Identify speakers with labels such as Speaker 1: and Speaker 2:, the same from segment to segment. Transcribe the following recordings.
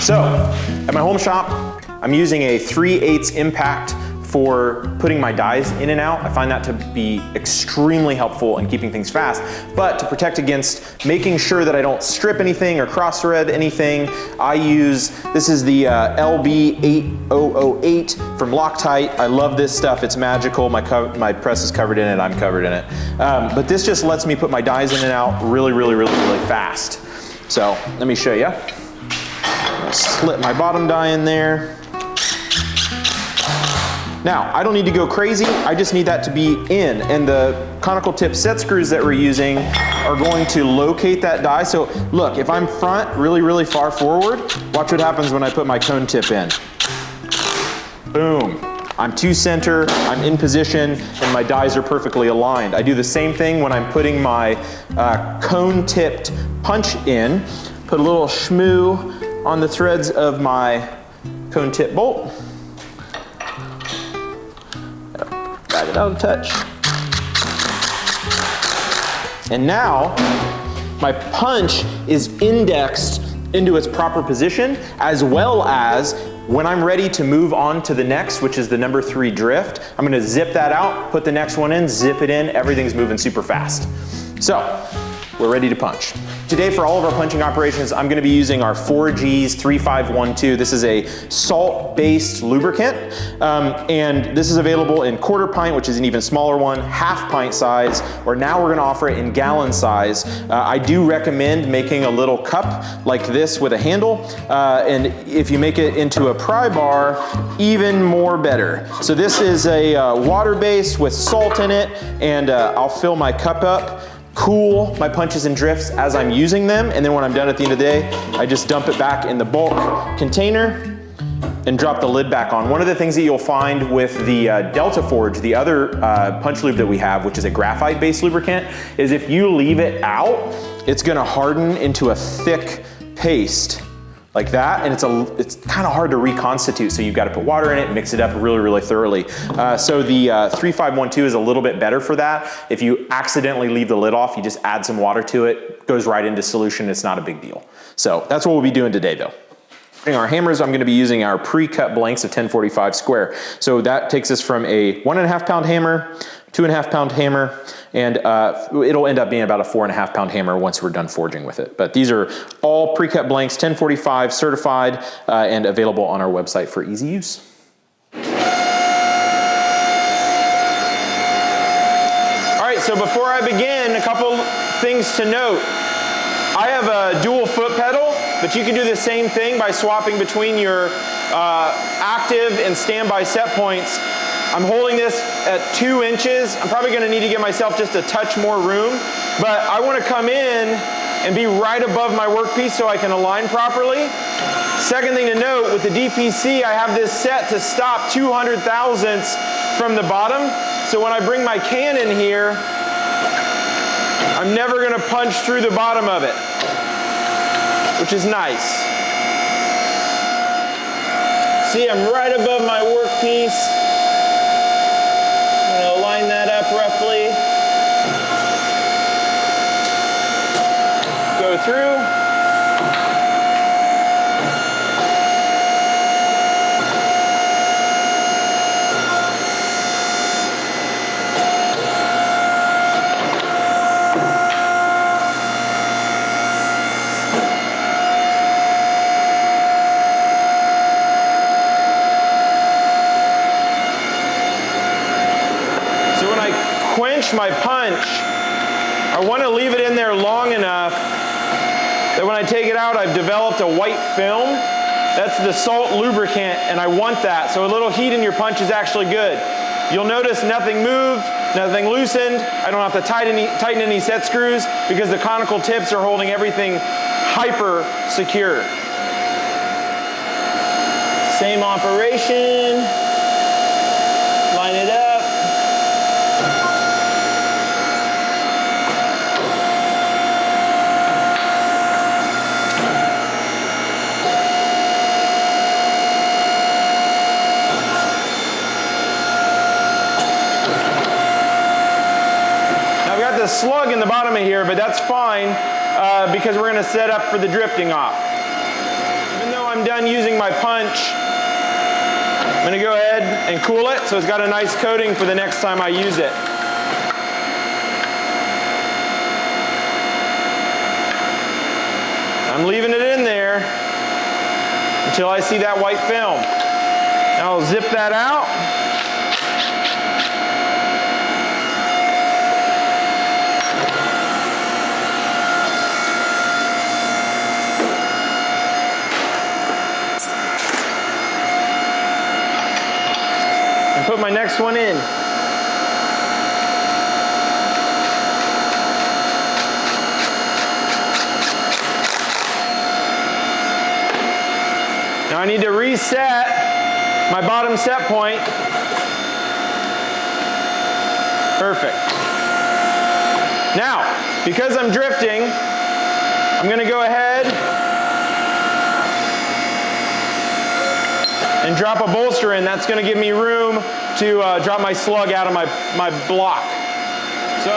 Speaker 1: So, at my home shop, I'm using a 3/8 impact for putting my dies in and out. I find that to be extremely helpful in keeping things fast, but to protect against making sure that I don't strip anything or cross thread anything, I use, this is the LB8008 from Loctite. I love this stuff, it's magical. My press is covered in it, I'm covered in it. But this just lets me put my dies in and out really fast. So let me show you. I'm gonna slip my bottom die in there. Now, I don't need to go crazy, I just need that to be in, and the conical tip set screws that we're using are going to locate that die. So look, if I'm front really far forward, watch what happens when I put my cone tip in. Boom. I'm to center, I'm in position, and my dies are perfectly aligned. I do the same thing when I'm putting my cone tipped punch in. Put a little schmoo on the threads of my cone tip bolt. Back it out a touch. And now, my punch is indexed into its proper position, as well as when I'm ready to move on to the next, which is the number 3 drift, I'm gonna zip that out, put the next one in, zip it in, everything's moving super fast. So, we're ready to punch. Today for all of our punching operations, I'm gonna be using our 4Gs 3512. This is a salt-based lubricant, and this is available in 1/4 pint, which is an even smaller one, 1/2 pint size, or now we're gonna offer it in gallon size. I do recommend making a little cup like this with a handle, and if you make it into a pry bar, even more better. So this is a water-based with salt in it, and I'll fill my cup up, cool my punches and drifts as I'm using them, and then when I'm done at the end of the day, I just dump it back in the bulk container and drop the lid back on. One of the things that you'll find with the Delta Forge, the other punch lube that we have, which is a graphite-based lubricant, is if you leave it out, it's gonna harden into a thick paste like that, and it's kind of hard to reconstitute, so you've got to put water in it, mix it up really thoroughly. So the 3512 is a little bit better for that. If you accidentally leave the lid off, you just add some water to it, goes right into solution, it's not a big deal. So that's what we'll be doing today though. In our hammers, I'm gonna be using our pre-cut blanks of 1045 square. So that takes us from a 1.5 pound hammer, 2.5 pound hammer, and it'll end up being about a 4.5 pound hammer once we're done forging with it. But these are all pre-cut blanks, 1045 certified, and available on our website for easy use. All right, so before I begin, a couple things to note. I have a dual foot pedal, but you can do the same thing by swapping between your active and standby set points. I'm holding this at 2 inches. I'm probably gonna need to give myself just a touch more room, but I wanna come in and be right above my workpiece so I can align properly. Second thing to note, with the DPC, I have this set to stop 200 thousandths from the bottom. So when I bring my can in here, I'm never gonna punch through the bottom of it, which is nice. See, I'm right above my workpiece. I'm gonna line that up roughly. Go through. My punch, I want to leave it in there long enough that when I take it out, I've developed a white film. That's the salt lubricant, and I want that. So a little heat in your punch is actually good. You'll notice nothing moved, nothing loosened. I don't have to tighten any set screws because the conical tips are holding everything hyper secure. Same operation. Line it up. Slug in the bottom of here, but that's fine because we're going to set up for the drifting off. Even though I'm done using my punch, I'm gonna go ahead and cool it so it's got a nice coating for the next time I use it. I'm leaving it in there until I see that white film. Now I'll zip that out. And put my next one in. Now I need to reset my bottom set point. Perfect. Now, because I'm drifting, I'm going to go ahead and drop a bolster in. That's going to give me room to drop my slug out of my block. So,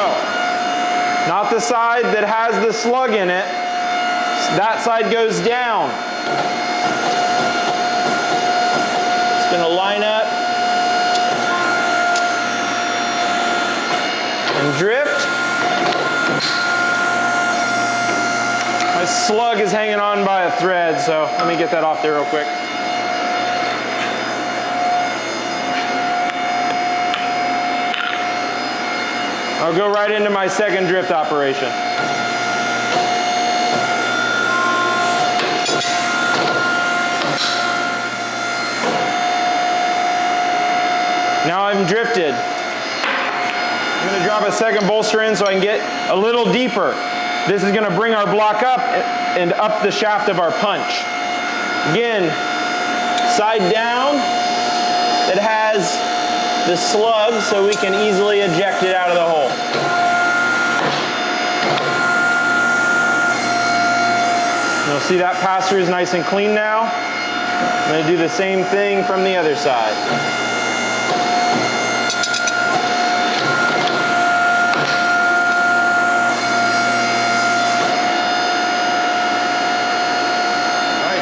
Speaker 1: not the side that has the slug in it. That side goes down. Going to line up and drift. My slug is hanging on by a thread, so let me get that off there real quick. I'll go right into my second drift operation. Now I'm drifted. I'm going to drop a second bolster in so I can get a little deeper. This is going to bring our block up and up the shaft of our punch. Again, side down that has the slug so we can easily eject it out of the hole. You'll see that pass-through is nice and clean now. I'm going to do the same thing from the other side.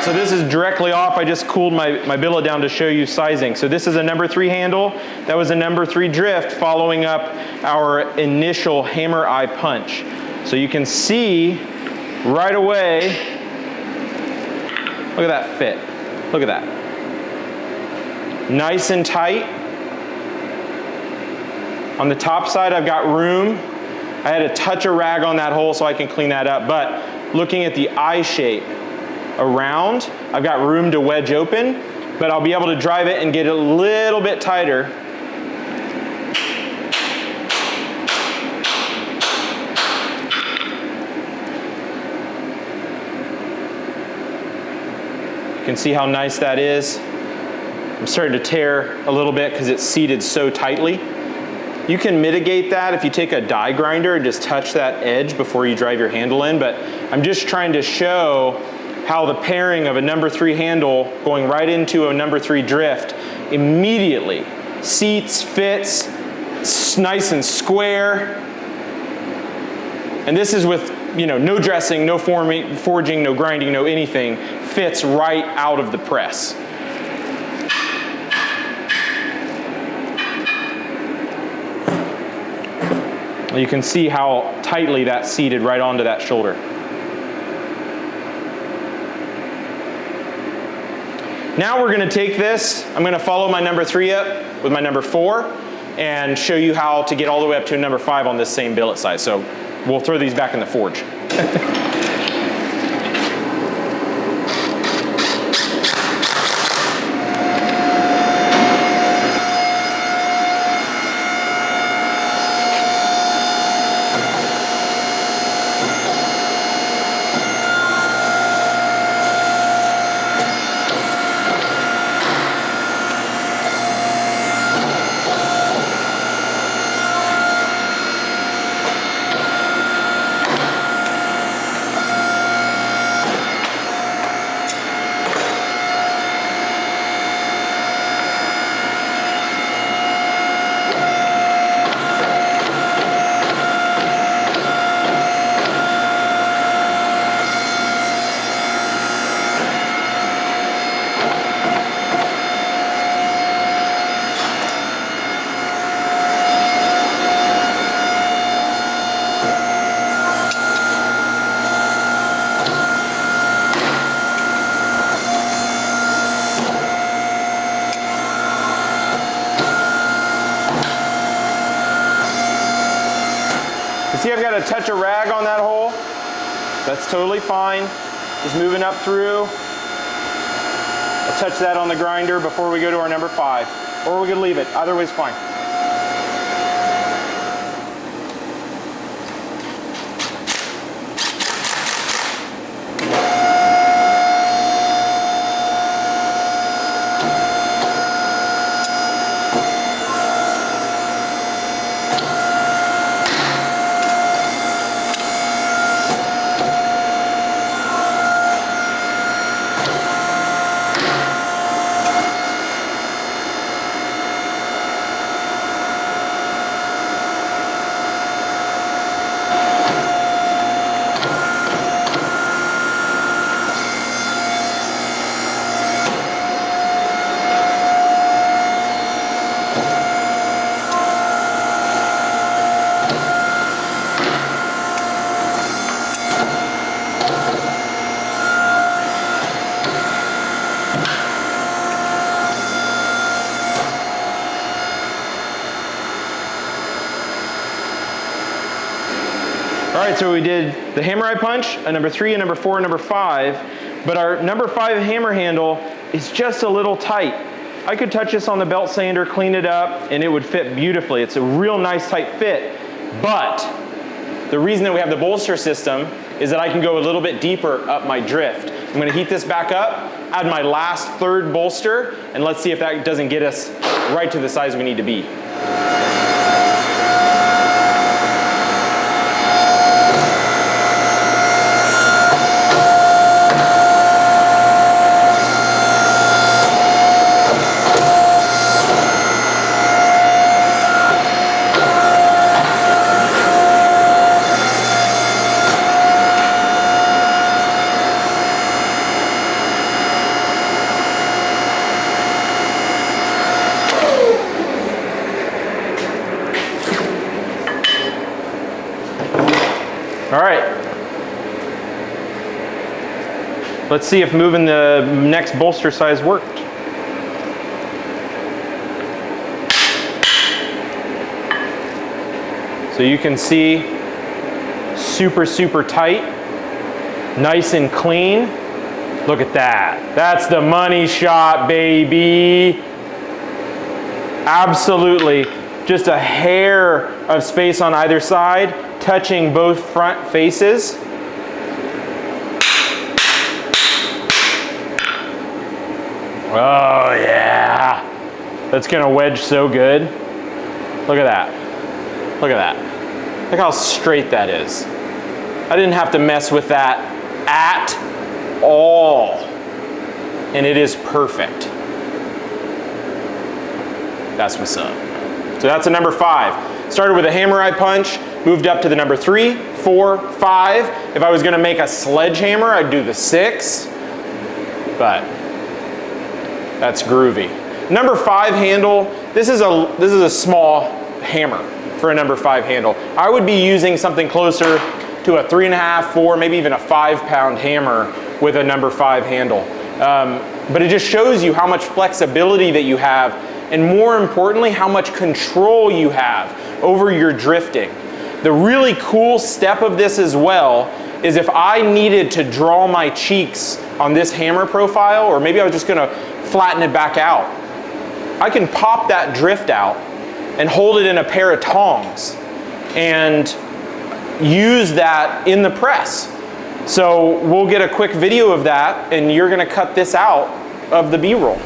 Speaker 1: So this is directly off. I just cooled my billet down to show you sizing. So this is a number 3 handle. That was a number 3 drift following up our initial hammer eye punch. So you can see right away, look at that fit. Look at that. Nice and tight. On the top side, I've got room. I had to touch a rag on that hole so I can clean that up. But looking at the eye shape, around, I've got room to wedge open, but I'll be able to drive it and get it a little bit tighter. You can see how nice that is. I'm starting to tear a little bit because it's seated so tightly. You can mitigate that if you take a die grinder and just touch that edge before you drive your handle in, but I'm just trying to show how the pairing of a number 3 handle going right into a number 3 drift immediately seats, fits, nice and square. And this is with, no dressing, no forging, no grinding, no anything. Fits right out of the press. You can see how tightly that's seated right onto that shoulder. Now we're going to take this, I'm going to follow my number 3 up with my number 4 and show you how to get all the way up to a number 5 on this same billet size. So we'll throw these back in the forge. gonna touch a rag on that hole. That's totally fine. Just moving up through. I'll touch that on the grinder before we go to our number 5. Or we could leave it, either way's fine. All right, so we did the hammer eye punch, a number 3, a number 4, a number 5, but our number 5 hammer handle is just a little tight. I could touch this on the belt sander, clean it up, and it would fit beautifully. It's a real nice tight fit, but the reason that we have the bolster system is that I can go a little bit deeper up my drift. I'm gonna heat this back up, add my last 3rd bolster, and let's see if that doesn't get us right to the size we need to be. All right, let's see if moving the next bolster size worked. So you can see super, super tight, nice and clean. Look at that. That's the money shot, baby. Absolutely, just a hair of space on either side, touching both front faces. Oh yeah, that's gonna wedge so good. Look at that, look at that. Look how straight that is. I didn't have to mess with that at all, and it is perfect. That's what's up. So that's a number 5. Started with a hammer eye punch, moved up to the number 3, 4, 5. If I was gonna make a sledgehammer, I'd do the 6, but that's groovy. Number 5 handle, this is a small hammer for a number 5 handle. I would be using something closer to a 3.5, 4, maybe even a 5-pound hammer with a number 5 handle. But it just shows you how much flexibility that you have, and more importantly, how much control you have over your drifting. The really cool step of this as well is if I needed to draw my cheeks on this hammer profile, or maybe I was just gonna flatten it back out, I can pop that drift out and hold it in a pair of tongs and use that in the press. So we'll get a quick video of that, and you're gonna cut this out of the B-roll.